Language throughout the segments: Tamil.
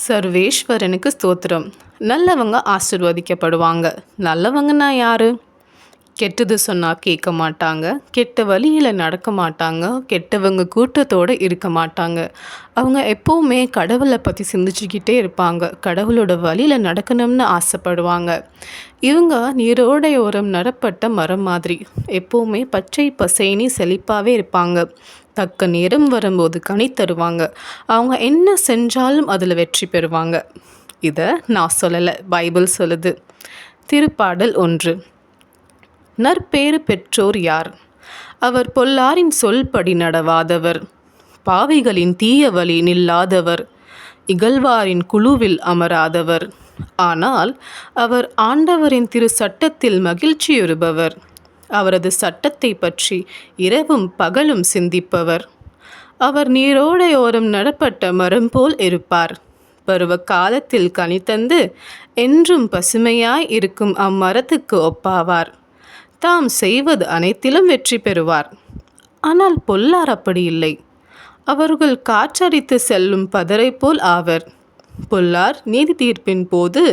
சர்வேஸ்வரனுக்கு ஸ்தோத்திரம். நல்லவங்க ஆசிர்வதிக்கப்படுவாங்க. நல்லவங்கன்னா யாரு? கெட்டது சொன்னால் கேட்க மாட்டாங்க, கெட்ட வழியில் நடக்க மாட்டாங்க, கெட்டவங்க கூட்டத்தோடு இருக்க மாட்டாங்க. அவங்க எப்போவுமே கடவுளை பற்றி சிந்திச்சுக்கிட்டே இருப்பாங்க. கடவுளோட வழியில் நடக்கணும்னு ஆசைப்படுவாங்க. இவங்க நீரோடையோரம் நடப்பட்ட மரம் மாதிரி எப்போவுமே பச்சை பசேனி செழிப்பாகவே இருப்பாங்க. தக்க நேரம் வரும்போது கனி தருவாங்க. அவங்க என்ன செஞ்சாலும் அதில் வெற்றி பெறுவாங்க. இதை நான் சொல்லலை, பைபிள் சொல்லுது. திருப்பாடல் 1. நற்பேறு பெற்றோர் யார்? அவர் பொல்லாரின் சொல்படி நடவாதவர், பாவிகளின் தீய வழி நில்லாதவர், இகழ்வாரின் குழுவில் அமராதவர். ஆனால் அவர் ஆண்டவரின் திரு சட்டத்தில் மகிழ்ச்சியுறுபவர். அவரது சட்டத்தை பற்றி இரவும் பகலும் சிந்திப்பவர். அவர் நீரோடையோரம் நடப்பட்ட மரம் போல் இருப்பார். பருவ காலத்தில் கனி தந்து என்றும் பசுமையாய் இருக்கும் அம்மரத்துக்கு ஒப்பாவார். தாம் செய்வது அனைத்திலும் வெற்றி பெறுவார். ஆனால் பொல்லார் அப்படி இல்லை. அவர்கள் காற்றடித்து செல்லும் பதரை போல் ஆவர். பொல்லார் நீதி தீர்ப்பின் போது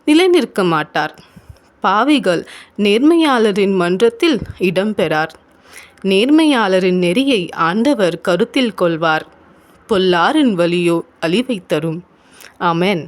நிலை நிற்க மாட்டார். பாவிகள் நேர்மையாளரின் மன்றத்தில் இடம் பெறார். நேர்மையாளரின் நெறியை ஆண்டவர் கருத்தில் கொள்வார். பொல்லாரின் வழியோ அழிவை தரும். ஆமென்.